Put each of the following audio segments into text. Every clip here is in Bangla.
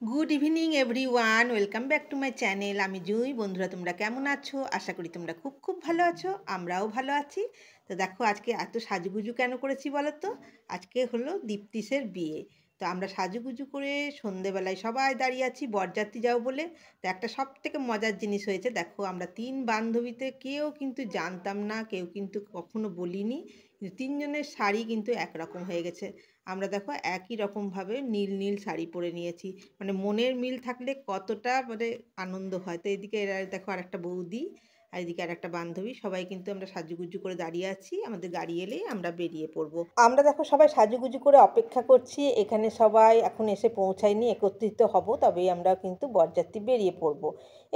Good evening everyone, welcome back to my channel. আমি জুই। বন্ধুরা, তোমরা কেমন আছো? আশা করি তোমরা খুব খুব ভালো আছো। আমরাও ভালো আছি। তো দেখো, আজকে এত সাজুগুজু কেন করেছি বলো তো? আজকে হলো দীপ্তিসের বিয়ে। তো আমরা সাজুগুজু করে সন্ধেবেলায় সবাই দাঁড়িয়ে আছি বরযাত্রী যাও বলে। তো একটা সব থেকে মজার জিনিস হয়েছে, দেখো আমরা তিন বান্ধবীতে কেউ কিন্তু জানতাম না, কেউ কিন্তু কখনো বলিনি, কিন্তু তিনজনের শাড়ি কিন্তু একরকম হয়ে গেছে। আমরা দেখো একই রকমভাবে নীল নীল শাড়ি পরে নিয়েছি। মানে মনের মিল থাকলে কতটা মানে আনন্দ হয়। তো এদিকে এরা দেখো আর একটা বৌদি, আর এদিকে আর একটা বান্ধবী, সবাই কিন্তু আমরা সাজুগুজু করে দাঁড়িয়ে আছি। আমাদের গাড়ি এলেই আমরা বেরিয়ে পড়বো। আমরা দেখো সবাই সাজুগুজু করে অপেক্ষা করছি। এখানে সবাই এখন এসে পৌঁছায়নি, একত্রিত হব, তবেই আমরা কিন্তু বরযাত্রী বেরিয়ে পড়বো।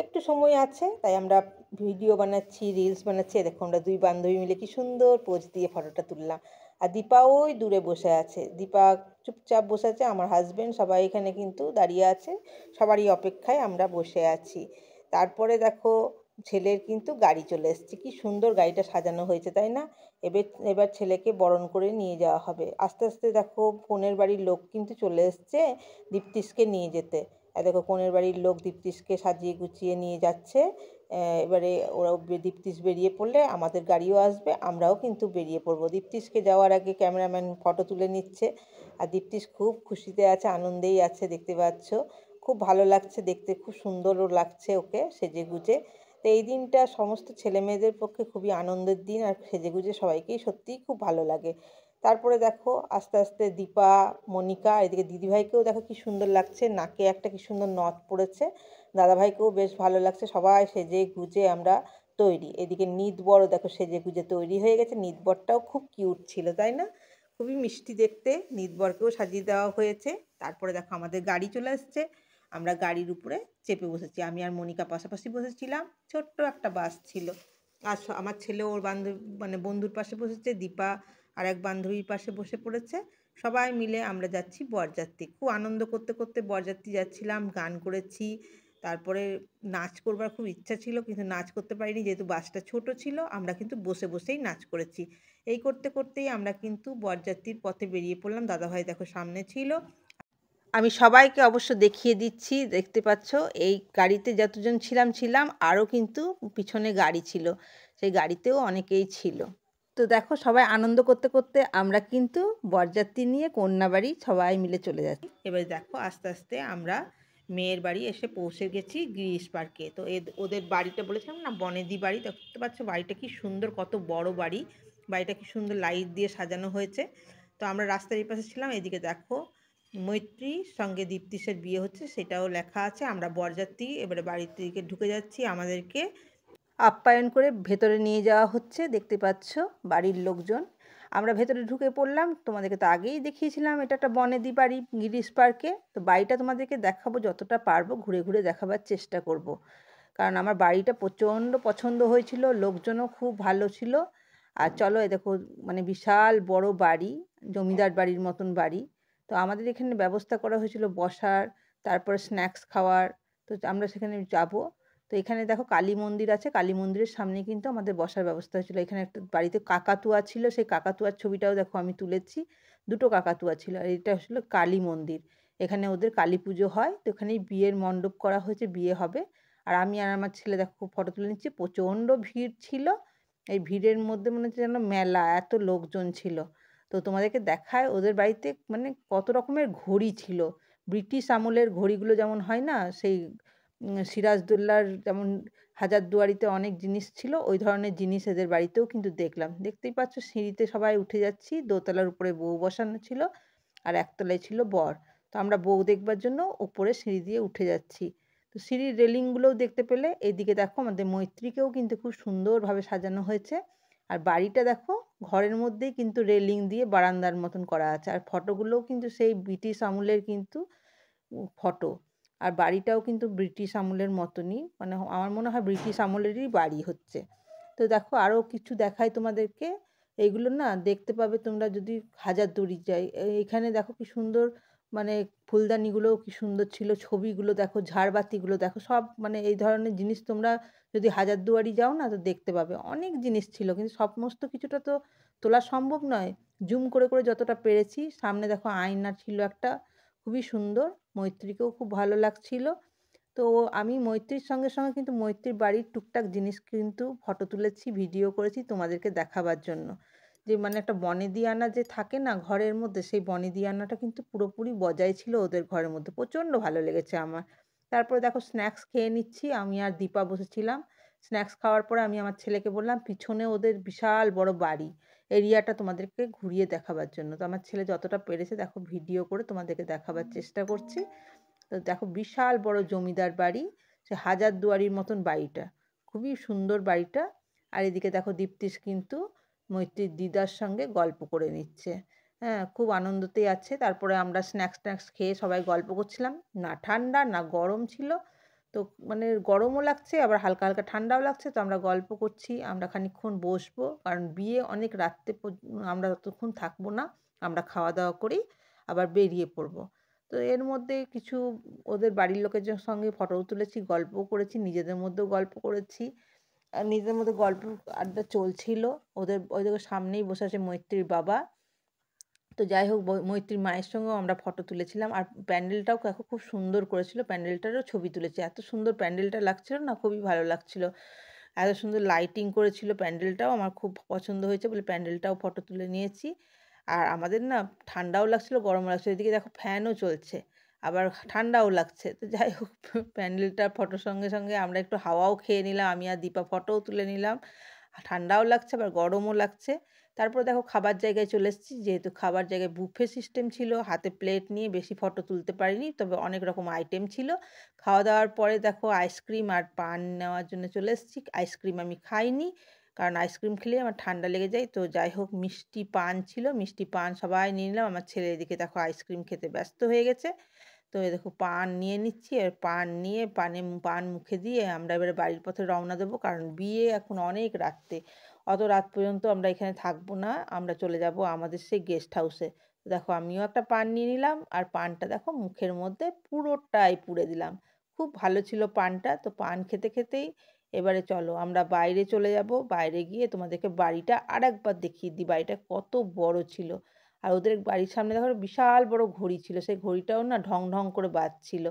একটু সময় আছে, তাই আমরা ভিডিও বানাচ্ছি, রিলস বানাচ্ছি। দেখো আমরা দুই বান্ধবী মিলে কি সুন্দর পোজ দিয়ে ফটোটা তুললাম। আর দীপা ওই দূরে বসে আছে, দীপা চুপচাপ বসে আছে। আমার হাজবেন্ড সবাই এখানে কিন্তু দাঁড়িয়ে আছে, সবারই অপেক্ষায় আমরা বসে আছি। তারপরে দেখো ছেলের কিন্তু গাড়ি চলে এসেছে। কি সুন্দর গাড়িটা সাজানো হয়েছে, তাই না? এবার এবার ছেলেকে বরণ করে নিয়ে যাওয়া হবে। আস্তে আস্তে দেখো কনের বাড়ির লোক কিন্তু চলে এসছে দীপ্তিসকে নিয়ে যেতে। আর দেখো কনের বাড়ির লোক দীপ্তিসকে সাজিয়ে গুছিয়ে নিয়ে যাচ্ছে। এবারে ওরা দীপ্তিস বেরিয়ে পড়লে আমাদের গাড়িও আসবে, আমরাও কিন্তু বেরিয়ে পড়বো। দীপ্তিসকে যাওয়ার আগে ক্যামেরাম্যান ফটো তুলে নিচ্ছে। আর দীপ্তিস খুব খুশিতে আছে, আনন্দেই আছে, দেখতে পাচ্ছ। খুব ভালো লাগছে দেখতে, খুব সুন্দরও লাগছে ওকে সেজে গুজে। তো এই দিনটা সমস্ত ছেলে মেয়েদের পক্ষে খুবই আনন্দের দিন, আর সেজে গুজে সবাইকেই সত্যিই খুব ভালো লাগে। তারপরে দেখো আস্তে আস্তে দীপা, মনিকা, এদিকে দিদিভাইকেও দেখো কি সুন্দর লাগছে, নাকে একটা কি সুন্দর নথ পড়েছে। দাদাভাইকেও বেশ ভালো লাগছে। সবাই সেজে গুজে আমরা তৈরি। এদিকে নিত বড় দেখো সেজে গুজে তৈরি হয়ে গেছে। নিত বরটাও খুব কিউট ছিল, তাই না? খুবই মিষ্টি দেখতে। নিত বরকেও সাজিয়ে দেওয়া হয়েছে। তারপরে দেখো আমাদের গাড়ি চলে আসছে। আমরা গাড়ির উপরে চেপে বসেছি। আমি আর মনিকা পাশাপাশি বসেছিলাম। ছোট্ট একটা বাস ছিল। আর আমার ছেলে ওর বান্ধবী মানে বন্ধুর পাশে বসেছে, দীপা আর এক বান্ধবীর পাশে বসে পড়েছে। সবাই মিলে আমরা যাচ্ছি বরযাত্রী। খুব আনন্দ করতে করতে বরযাত্রী যাচ্ছিলাম, গান করেছি। তারপরে নাচ করবার খুব ইচ্ছা ছিল, কিন্তু নাচ করতে পারিনি যেহেতু বাসটা ছোট ছিল। আমরা কিন্তু বসে বসেই নাচ করেছি। এই করতে করতেই আমরা কিন্তু বরযাত্রীর পথে বেরিয়ে পড়লাম। দাদাভাই দেখো সামনে ছিল। আমি সবাইকে অবশ্য দেখিয়ে দিচ্ছি, দেখতে পাচ্ছ। এই গাড়িতে যতজন ছিলাম আরও কিন্তু পিছনে গাড়ি ছিল, সেই গাড়িতেও অনেকেই ছিল। তো দেখো সবাই আনন্দ করতে করতে আমরা কিন্তু বরযাত্রী নিয়ে কন্যা বাড়ি সবাই মিলে চলে যাচ্ছি। এবার দেখো আস্তে আস্তে আমরা মেয়ের বাড়ি এসে পৌঁছে গেছি গ্রিস পার্কে। তো ওদের বাড়িটা বলেছিলাম না বনেদি বাড়ি, দেখতে পাচ্ছ বাড়িটা কি সুন্দর, কত বড় বাড়ি। বাড়িটা কি সুন্দর লাইট দিয়ে সাজানো হয়েছে। তো আমরা রাস্তার এই পাশে ছিলাম। এদিকে দেখো মৈত্রীর সঙ্গে দীপ্তিসের বিয়ে হচ্ছে, সেটাও লেখা আছে। আমরা বরযাত্রী এবারে বাড়ির দিকে ঢুকে যাচ্ছি। আমাদেরকে আপ্যায়ন করে ভেতরে নিয়ে যাওয়া হচ্ছে, দেখতে পাচ্ছ বাড়ির লোকজন। আমরা ভেতরে ঢুকে পড়লাম। তোমাদেরকে তো আগেই দেখিয়েছিলাম এটা একটা বনেদি বাড়ি গিরিশ পার্কে। তো বাড়িটা তোমাদেরকে দেখাবো, যতটা পারবো ঘুরে ঘুরে দেখাবার চেষ্টা করব। কারণ আমার বাড়িটা প্রচণ্ড পছন্দ হয়েছিল, লোকজনও খুব ভালো ছিল। আর চলো, এ দেখো মানে বিশাল বড় বাড়ি, জমিদার বাড়ির মতন বাড়ি। তো আমাদের এখানে ব্যবস্থা করা হয়েছিল বসার, তারপরে স্ন্যাক্স খাওয়ার। তো আমরা সেখানে যাব। তো এখানে দেখো কালী মন্দির আছে, কালী মন্দিরের সামনে কিন্তু আমাদের বসার ব্যবস্থা হয়েছিল। এখানে একটা বাড়িতে কাকাতুয়া ছিল, সেই কাকাতুয়ার ছবিটাও দেখো আমি তুলেছি। দুটো কাকাতুয়া ছিল। আর এটা হলো কালী মন্দির। এখানে ওদের কালী পুজো হয়। তো এখানেই বিয়ের মণ্ডপ করা হয়েছে, বিয়ে হবে। আর আমি আর আমার ছেলে দেখো ফটো তুলে নিচ্ছি। প্রচণ্ড ভিড় ছিল। এই ভিড়ের মধ্যে মনে হচ্ছে যেন মেলা, এত লোকজন ছিল। তো তোমাদেরকে দেখায় ওদের বাড়িতে মানে কত রকমের ঘড়ি ছিল। ব্রিটিশ আমলের ঘড়িগুলো যেমন হয় না, সেই সিরাজদৌল্লার যেমন হাজারদুয়ারিতে অনেক জিনিস ছিল, ওই ধরনের জিনিস এদের বাড়িতেও কিন্তু দেখলাম। দেখতেই পাচ্ছ সিঁড়িতে সবাই উঠে যাচ্ছি। দোতলার উপরে বউ বসানো ছিল, আর একতলায় ছিল বর। তো আমরা বউ দেখবার জন্য উপরে সিঁড়ি দিয়ে উঠে যাচ্ছি। তো সিঁড়ির রেলিংগুলোও দেখতে পেলে। এদিকে দেখো আমাদের মৈত্রীকেও কিন্তু খুব সুন্দরভাবে সাজানো হয়েছে। আর বাড়িটা দেখো ঘরের মধ্যেই কিন্তু রেলিং দিয়ে বারান্দার মতন করা আছে। আর ফটোগুলোও কিন্তু সেই ব্রিটিশ আমলের কিন্তু ফটো। আর বাড়িটাও কিন্তু ব্রিটিশ আমলের মতনই, মানে আমার মনে হয় ব্রিটিশ আমলেরই বাড়ি হচ্ছে। তো দেখো আরও কিছু দেখাই তোমাদেরকে। এইগুলো না দেখতে পাবে তোমরা যদি হাজারদুয়ারি যাই। এইখানে দেখো কি সুন্দর, মানে ফুলদানিগুলোও কি সুন্দর ছিল, ছবিগুলো দেখো, ঝাড়বাতিগুলো দেখো, সব মানে এই ধরনের জিনিস তোমরা যদি হাজারদুয়ারি যাও না তো দেখতে পাবে। অনেক জিনিস ছিল, কিন্তু সমস্ত কিছুটা তো তোলা সম্ভব নয়। জুম করে করে যতটা পেরেছি। সামনে দেখো আয়না ছিল একটা, খুবই সুন্দর, মৈত্রীকেও খুব ভালো লাগছিল। তো আমি মৈত্রীর সঙ্গে সঙ্গে কিন্তু মৈত্রীর বাড়ির টুকটাক জিনিস কিন্তু ফটো তুলেছি, ভিডিও করেছি তোমাদেরকে দেখাবার জন্য। যে মানে একটা বনেদিয়ানা যে থাকে না ঘরের মধ্যে, সেই বনেদিয়ানাটা কিন্তু পুরোপুরি বজায় ছিল ওদের ঘরের মধ্যে। প্রচণ্ড ভালো লেগেছে আমার। তারপরে দেখো স্ন্যাক্স খেয়ে নিচ্ছি, আমি আর দীপা বসেছিলাম। স্ন্যাক্স খাওয়ার পরে আমি আমার ছেলেকে বললাম পিছনে ওদের বিশাল বড় বাড়ি, এরিয়াটা তোমাদেরকে ঘুরিয়ে দেখাবার জন্য। তো আমার ছেলে যতটা পেরেছে দেখো ভিডিও করে তোমাদেরকে দেখাবার চেষ্টা করছি। তো দেখো বিশাল বড় জমিদার বাড়ি, সে হাজারদুয়ারির মতন বাড়িটা, খুবই সুন্দর বাড়িটা। আর এদিকে দেখো দীপ্তিস কিন্তু মৈত্রীর দিদার সঙ্গে গল্প করে নিচ্ছে। হ্যাঁ, খুব আনন্দতেই আছে। তারপরে আমরা স্ন্যাক্স ট্যাক্স খেয়ে সবাই গল্প করছিলাম, না ঠান্ডা না গরম ছিল। তো মানে গরমও লাগছে আবার হালকা হালকা ঠান্ডাও লাগছে। তো আমরা গল্প করছি, আমরা খানিকক্ষণ বসবো, কারণ বিয়ে অনেক রাত্রে আমরা ততক্ষণ থাকবো না, আমরা খাওয়া দাওয়া করেই আবার বেরিয়ে পড়বো। তো এর মধ্যে কিছু ওদের বাড়ির লোকের সঙ্গে ফটোও তুলেছি, গল্পও করেছি, নিজেদের মধ্যেও গল্প করেছি। আর নিজেদের মধ্যে গল্প আড্ডা চলছিল। ওদের সামনেই বসে আছে মৈত্রীর বাবা। তো যাই হোক মৈত্রীর মায়ের সঙ্গেও আমরা ফটো তুলেছিলাম। আর প্যান্ডেলটাও দেখো খুব সুন্দর করেছিল, প্যান্ডেলটারও ছবি তুলেছি। এত সুন্দর প্যান্ডেলটা লাগছিল না, খুবই ভালো লাগছিল। এত সুন্দর লাইটিং করেছিল, প্যান্ডেলটাও আমার খুব পছন্দ হয়েছে বলে প্যান্ডেলটাও ফটো তুলে নিয়েছি। আর আমাদের না ঠান্ডাও লাগছিল গরমও লাগছিল, এদিকে দেখো ফ্যানও চলছে, আবার ঠান্ডাও লাগছে। তো যাই হোক প্যান্ডেলটার ফটোর সঙ্গে সঙ্গে আমরা একটু হাওয়াও খেয়ে নিলাম, আমি আর দীপা ফটোও তুলে নিলাম। ঠান্ডাও লাগছে আবার গরমও লাগছে। তারপর দেখো খাবার জায়গায় চলে এসেছি, যেহেতু খাবার জায়গায় বুফে সিস্টেম ছিল, হাতে প্লেট নিয়ে বেশি ফটো তুলতে পারিনি, তবে অনেক রকম আইটেম ছিল। খাওয়া দাওয়ার পরে দেখো আইসক্রিম আর পান নেওয়ার জন্য চলে এসেছি। আইসক্রিম আমি খাইনি, কারণ আইসক্রিম খেলে আমার ঠান্ডা লেগে যায়। তো যাই হোক মিষ্টি পান ছিল, মিষ্টি পান সবাই নিয়ে নিলাম। আমার ছেলে এদিকে দেখো আইসক্রিম খেতে ব্যস্ত হয়ে গেছে। তো এই দেখো পান নিয়ে নিচ্ছি, আর পান নিয়ে পান মুখে দিয়ে আমরা এবারে বাড়ির পথে রওনা দেবো, কারণ বিয়ে এখন অনেক রাত্রে, অত রাত পর্যন্ত আমরা এখানে থাকবো না, আমরা চলে যাব আমাদের সেই গেস্ট হাউসে। দেখো আমিও একটা পান নিয়ে নিলাম, আর পানটা দেখো মুখের মধ্যে পুরোটাই পুড়ে দিলাম। খুব ভালো ছিল পানটা। তো পান খেতে খেতেই এবারে চলো আমরা বাইরে চলে যাব, বাইরে গিয়ে তোমাদেরকে বাড়িটা আর একবার দেখিয়ে দিই, বাড়িটা কত বড় ছিল। আর ওদের বাড়ির সামনে দেখো বিশাল বড় ঘড়ি ছিল, সেই ঘড়িটাও না ঢং ঢং করে বাজছিল।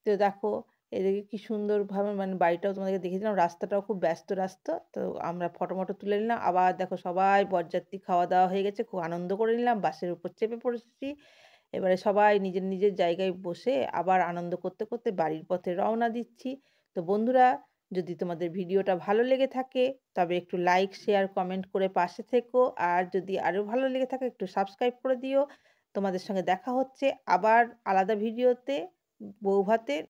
তো দেখো এদিকে কি সুন্দরভাবে মানে বাড়িটাও তোমাদেরকে দেখিয়েছিলাম, রাস্তাটাও খুব ব্যস্ত রাস্তা। তো আমরা ফটো মটো তুলে নিলাম, আবার দেখো সবাই বরযাত্রী খাওয়া দাওয়া হয়ে গেছে, খুব আনন্দ করে নিলাম, বাসের উপর চেপে পড়েছি। এবারে সবাই নিজের নিজের জায়গায় বসে আবার আনন্দ করতে করতে বাড়ির পথে রওনা দিচ্ছি। তো বন্ধুরা, যদি তোমাদের ভিডিওটা ভালো লেগে থাকে তবে একটু লাইক শেয়ার কমেন্ট করে পাশে থেকো, আর যদি আরও ভালো লেগে থাকে একটু সাবস্ক্রাইব করে দিও। তোমাদের সঙ্গে দেখা হচ্ছে আবার আলাদা ভিডিওতে, বউ ভাতের